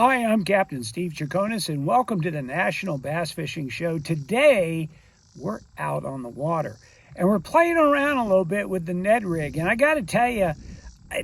Hi, I'm Captain Steve Chaconis, and welcome to the National Bass Fishing Show. Today, we're out on the water, and we're playing around a little bit with the Ned rig. And I got to tell you,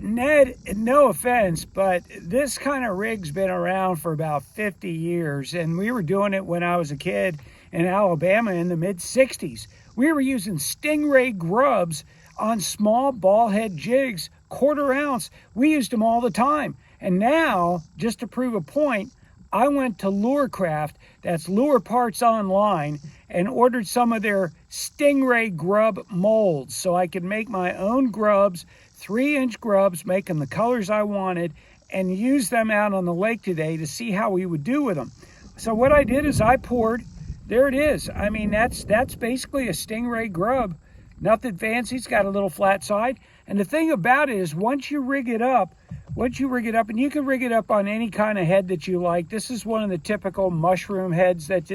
Ned, no offense, but this kind of rig's been around for about 50 years, and we were doing it when I was a kid in Alabama in the mid-'60s. We were using Stringray grubs on small ball head jigs, 1/4 ounce. We used them all the time. And now, just to prove a point, I went to Lurecraft, that's Lure Parts Online, and ordered some of their Stringray grub molds so I could make my own grubs, 3-inch grubs, make them the colors I wanted, and use them out on the lake today to see how we would do with them. So what I did is I poured, there it is. I mean, that's basically a Stringray grub. Nothing fancy, it's got a little flat side. And the thing about it is once you rig it up, and you can rig it up on any kind of head that you like. This is one of the typical mushroom heads that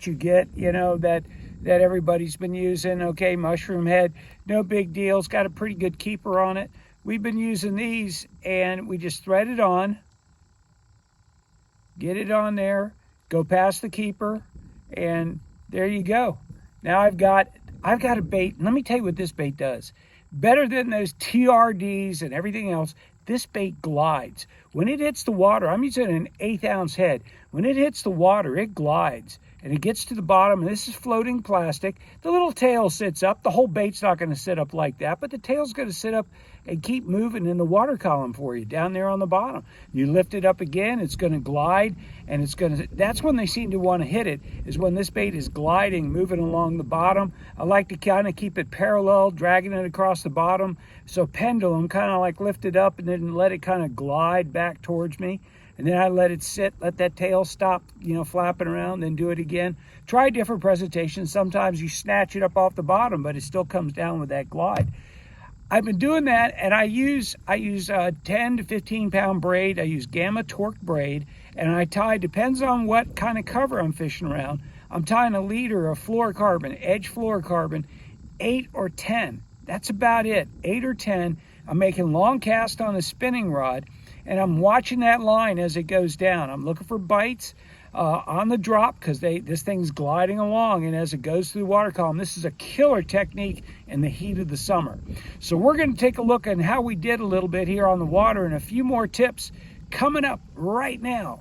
you get, you know, that everybody's been using. Okay, mushroom head, no big deal. It's got a pretty good keeper on it. We've been using these, and we just thread it on, get it on there, go past the keeper, and there you go. Now I've got a bait. Let me tell you what this bait does. Better than those TRDs and everything else, this bait glides. When it hits the water, I'm using an 1/8 ounce head. When it hits the water, it glides and it gets to the bottom. And this is floating plastic. The little tail sits up. The whole bait's not going to sit up like that, but the tail's going to sit up and keep moving in the water column for you down there on the bottom. You lift it up again, it's going to glide, and that's when they seem to want to hit it, is when this bait is gliding, moving along the bottom. I like to kind of keep it parallel, dragging it across the bottom. So pendulum, kind of like lift it up and then let it kind of glide back towards me. And then I let it sit, let that tail stop, you know, flapping around, then do it again. Try different presentations. Sometimes you snatch it up off the bottom, but it still comes down with that glide. I've been doing that, and I use a 10 to 15 pound braid. I use Gamma Torque braid, and I tie, depends on what kind of cover I'm fishing around. I'm tying a leader of fluorocarbon, edge fluorocarbon, 8 or 10. That's about it, 8 or 10. I'm making long cast on a spinning rod, and I'm watching that line as it goes down. I'm looking for bites on the drop because this thing's gliding along, and as it goes through the water column, this is a killer technique in the heat of the summer. So we're going to take a look at how we did a little bit here on the water, and a few more tips coming up right now.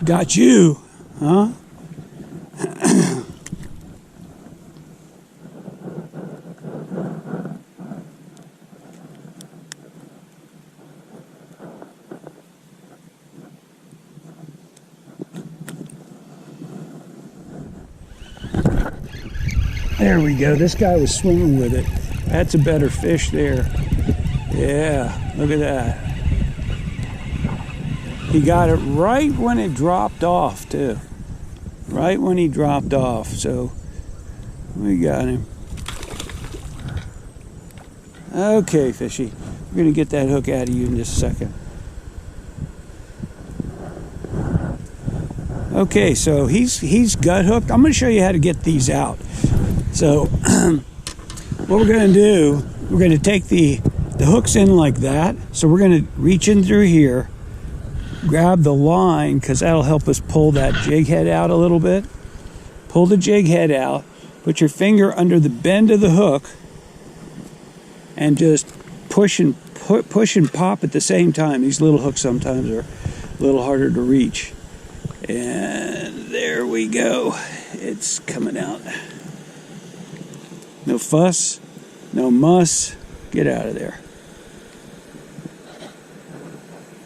Got you, huh? There we go. This guy was swimming with it. That's a better fish there. Yeah, look at that. He got it right when it dropped off, too. Right when he dropped off. So, we got him. Okay, fishy. We're going to get that hook out of you in just a second. Okay, so he's gut hooked. I'm going to show you how to get these out. So, what we're going to do, we're going to take the hooks in like that. So we're going to reach in through here, grab the line, because that'll help us pull that jig head out a little bit. Pull the jig head out, put your finger under the bend of the hook, and just push and pop at the same time. These little hooks sometimes are a little harder to reach. And there we go. It's coming out. No fuss, no muss. Get out of there.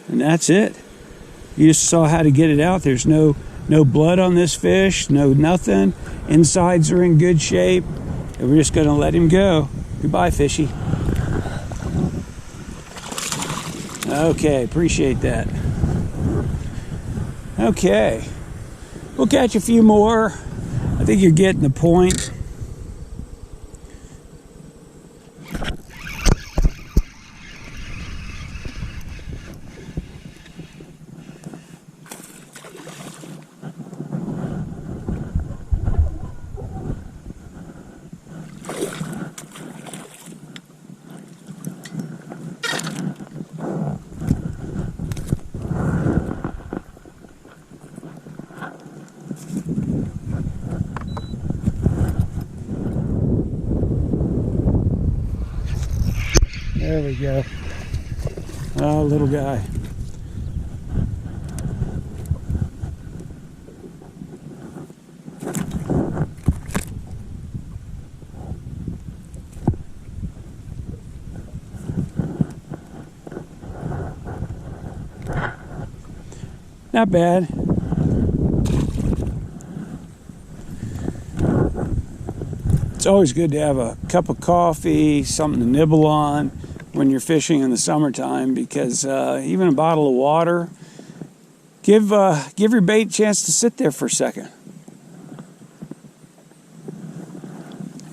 And that's it. You just saw how to get it out. There's no No blood on this fish, no nothing. Insides are in good shape. And we're just gonna let him go. Goodbye, fishy. Okay, appreciate that. Okay, we'll catch a few more. I think you're getting the point. There we go. Oh, little guy. Not bad. It's always good to have a cup of coffee, something to nibble on when you're fishing in the summertime, because even a bottle of water, give your bait a chance to sit there for a second.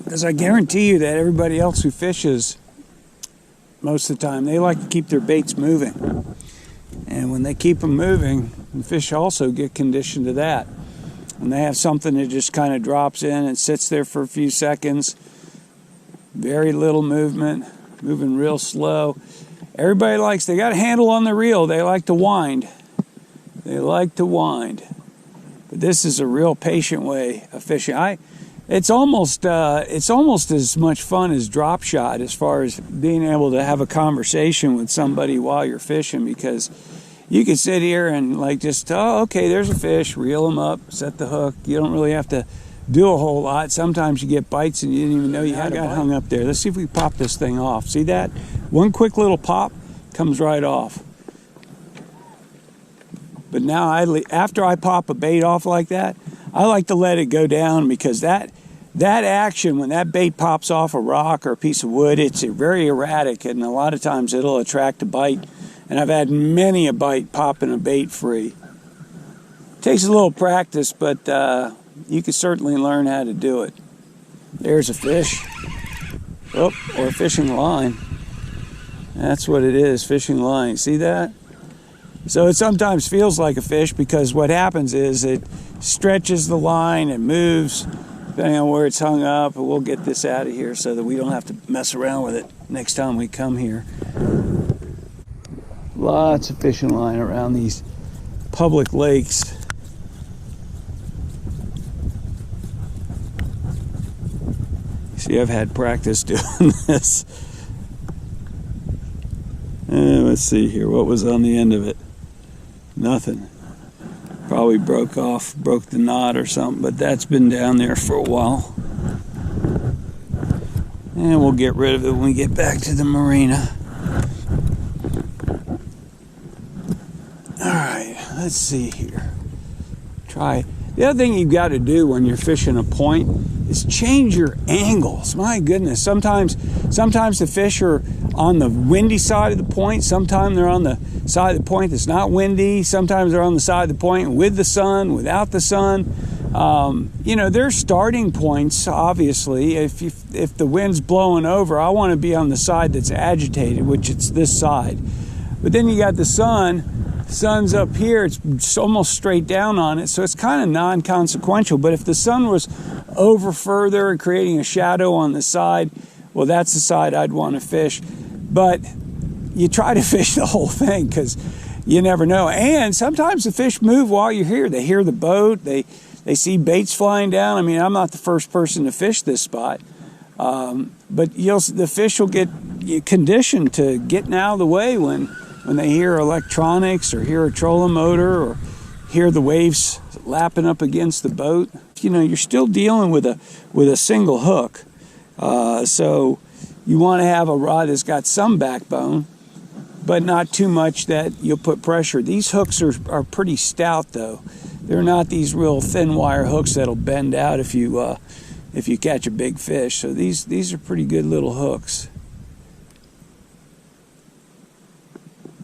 Because I guarantee you that everybody else who fishes, most of the time, they like to keep their baits moving. And when they keep them moving, the fish also get conditioned to that. When they have something that just kind of drops in and sits there for a few seconds, very little movement, moving real slow. Everybody they got a handle on the reel, they like to wind. They like to wind. But this is a real patient way of fishing. It's almost as much fun as drop shot, as far as being able to have a conversation with somebody while you're fishing, because you can sit here and just, oh, okay, there's a fish, reel them up, set the hook. You don't really have to do a whole lot. Sometimes you get bites and you didn't even know you had got hung up there. Let's see if we can pop this thing off. See that? One quick little pop comes right off. But now after I pop a bait off like that, I like to let it go down, because that action, when that bait pops off a rock or a piece of wood, it's very erratic, and a lot of times it'll attract a bite. And I've had many a bite popping a bait free. Takes a little practice, but you can certainly learn how to do it. There's a fish. Oh, or a fishing line. That's what it is, fishing line. See that? So it sometimes feels like a fish, because what happens is it stretches the line, it moves, depending on where it's hung up. And we'll get this out of here so that we don't have to mess around with it next time we come here. Lots of fishing line around these public lakes. See, I've had practice doing this. Let's see here. What was on the end of it? Nothing. Probably broke the knot or something, but that's been down there for a while. And we'll get rid of it when we get back to the marina. Alright, let's see here. The other thing you've got to do when you're fishing a point is change your angles. My goodness, sometimes the fish are on the windy side of the point, sometimes they're on the side of the point that's not windy, sometimes they're on the side of the point with the sun, without the sun. There's starting points, obviously. If the wind's blowing over, I want to be on the side that's agitated, which it's this side. But then you got the sun's up here, it's almost straight down on it, so it's kind of non-consequential. But if the sun was over further and creating a shadow on the side, well, that's the side I'd want to fish. But you try to fish the whole thing, because you never know. And sometimes the fish move while you're here. They hear the boat, they see baits flying down. I mean, I'm not the first person to fish this spot, but the fish will get conditioned to getting out of the way when they hear electronics or hear a trolling motor or hear the waves lapping up against the boat. You're still dealing with a single hook. So you want to have a rod that's got some backbone, but not too much that you'll put pressure. These hooks are pretty stout, though. They're not these real thin wire hooks that'll bend out if you catch a big fish. So these are pretty good little hooks.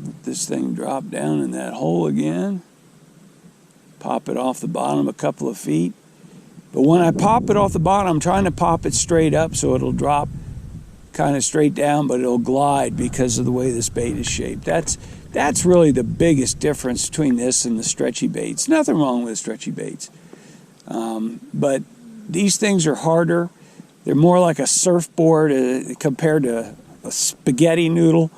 Let this thing drop down in that hole again. Pop it off the bottom a couple of feet. But when I pop it off the bottom, I'm trying to pop it straight up so it'll drop kind of straight down, but it'll glide because of the way this bait is shaped. That's really the biggest difference between this and the stretchy baits. Nothing wrong with stretchy baits. But these things are harder. They're more like a surfboard compared to a spaghetti noodle.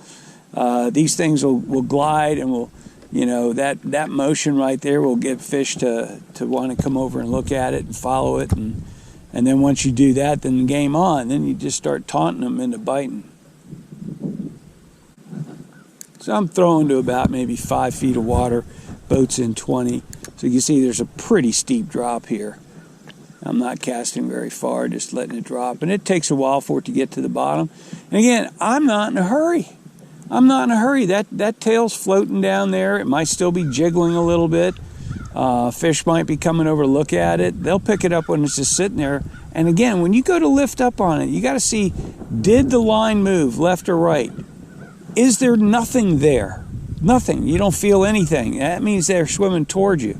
These things will glide and will, you know, that motion right there will get fish to want to come over and look at it and follow it. And then once you do that, then game on. Then you just start taunting them into biting. So I'm throwing to about maybe 5 feet of water, boat's in 20. So you can see there's a pretty steep drop here. I'm not casting very far, just letting it drop. And it takes a while for it to get to the bottom. And again, I'm not in a hurry. I'm not in a hurry. That tail's floating down there. It might still be jiggling a little bit. Fish might be coming over to look at it. They'll pick it up when it's just sitting there. And again, when you go to lift up on it, you got to see, did the line move left or right? Is there nothing there? Nothing. You don't feel anything. That means they're swimming towards you.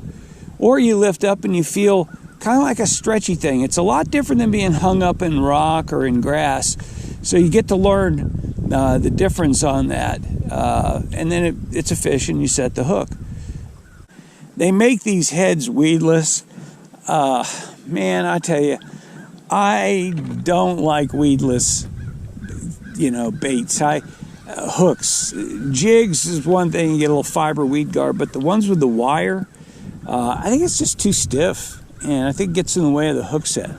Or you lift up and you feel kind of like a stretchy thing. It's a lot different than being hung up in rock or in grass. So you get to learn the difference on that. And then it's a fish and you set the hook. They make these heads weedless. Man, I tell you, I don't like weedless, baits. Hooks. Jigs is one thing, you get a little fiber weed guard, but the ones with the wire, I think it's just too stiff, and I think it gets in the way of the hook set.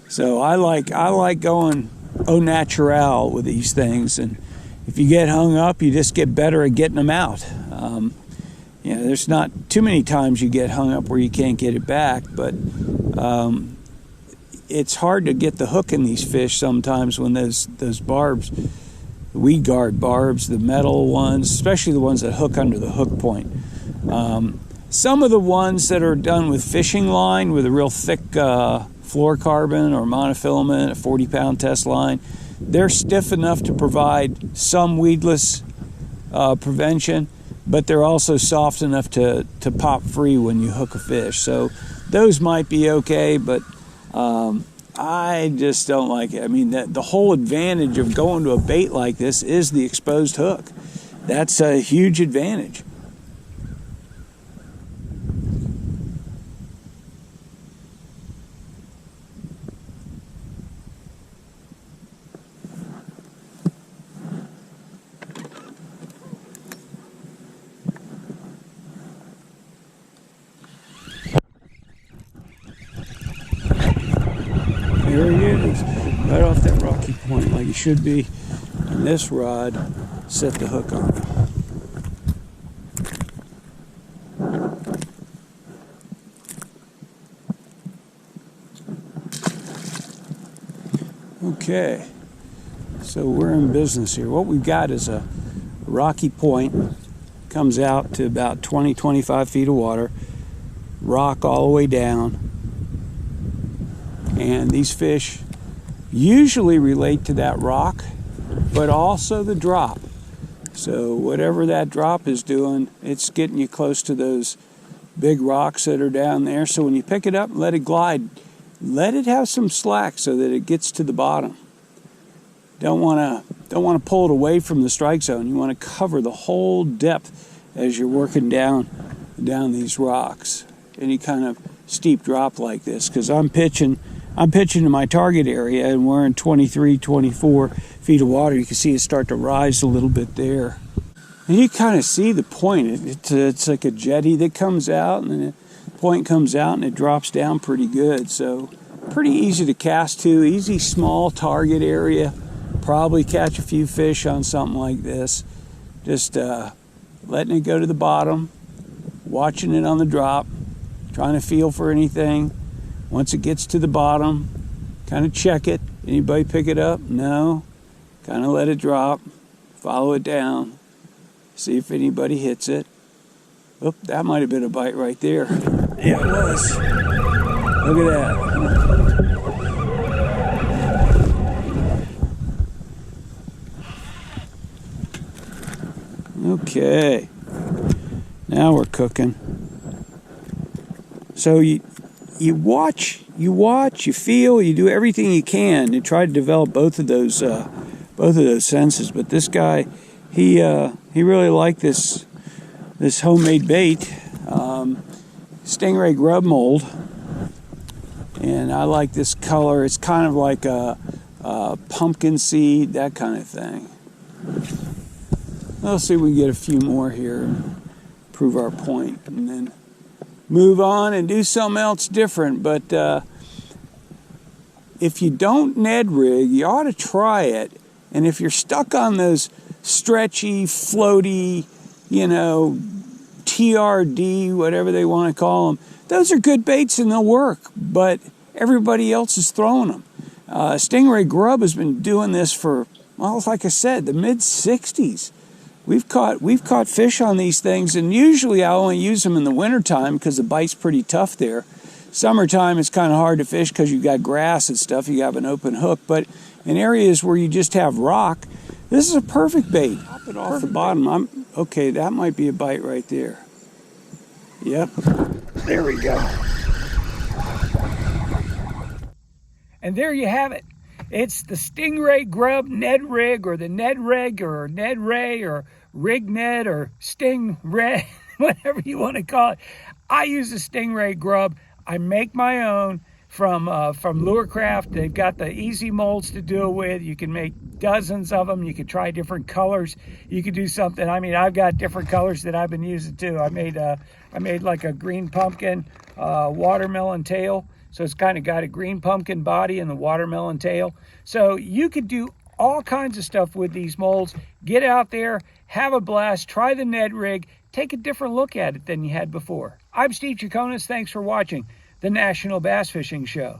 So I like going au naturel with these things, and if you get hung up, you just get better at getting them out. There's not too many times you get hung up where you can't get it back, but it's hard to get the hook in these fish sometimes when those barbs, the weed guard barbs, the metal ones, especially the ones that hook under the hook point. Some of the ones that are done with fishing line with a real thick fluorocarbon or monofilament, a 40-pound test line, they're stiff enough to provide some weedless prevention, but they're also soft enough to pop free when you hook a fish. So those might be okay, but I just don't like it. I mean, the whole advantage of going to a bait like this is the exposed hook. That's a huge advantage. There he is, right off that rocky point like he should be. And this rod set the hook on. Okay, so we're in business here. What we've got is a rocky point, comes out to about 20-25 feet of water, rock all the way down. And these fish usually relate to that rock, but also the drop. So whatever that drop is doing, it's getting you close to those big rocks that are down there. So when you pick it up and let it glide, let it have some slack so that it gets to the bottom. Don't want to pull it away from the strike zone. You want to cover the whole depth as you're working down these rocks. Any kind of steep drop like this, because I'm pitching to my target area, and we're in 23-24 feet of water. You can see it start to rise a little bit there. And you kind of see the point. It's like a jetty that comes out, and then the point comes out, and it drops down pretty good. So pretty easy to cast to, easy small target area. Probably catch a few fish on something like this. Just letting it go to the bottom, watching it on the drop, trying to feel for anything. Once it gets to the bottom, kind of check it. Anybody pick it up? No. Kind of let it drop. Follow it down. See if anybody hits it. Oh, that might have been a bite right there. Yeah, it was. Look at that. Okay. Now we're cooking. So you watch, you feel, you do everything you can to try to develop both of those senses. But this guy, he really liked this homemade bait, Stringray grub mold, and I like this color. It's kind of like a pumpkin seed, that kind of thing. Let's see if we can get a few more here and prove our point, and then move on and do something else different. But if you don't Ned rig, you ought to try it. And if you're stuck on those stretchy, floaty, TRD, whatever they want to call them, those are good baits and they'll work, but everybody else is throwing them. Stringray Grub has been doing this for, well, like I said, the mid-60s. We've caught fish on these things, and usually I only use them in the wintertime because the bite's pretty tough there. Summertime, it's kind of hard to fish because you've got grass and stuff. You have an open hook, but in areas where you just have rock, this is a perfect bait. Pop it off the bottom. Okay, that might be a bite right there. Yep, there we go. And there you have it. It's the Stringray Grub Ned Rig, or the Ned Rig, or Ned Ray, or Rig Ned, or Stingray, whatever you want to call it. I use the Stringray Grub. I make my own from Lurecraft. They've got the easy molds to do it with. You can make dozens of them. You can try different colors. You can do something. I mean, I've got different colors that I've been using too. I made like a green pumpkin watermelon tail. So it's kind of got a green pumpkin body and the watermelon tail. So you could do all kinds of stuff with these molds. Get out there, have a blast, try the Ned rig, take a different look at it than you had before. I'm Steve Chaconis. Thanks for watching the National Bass Fishing Show.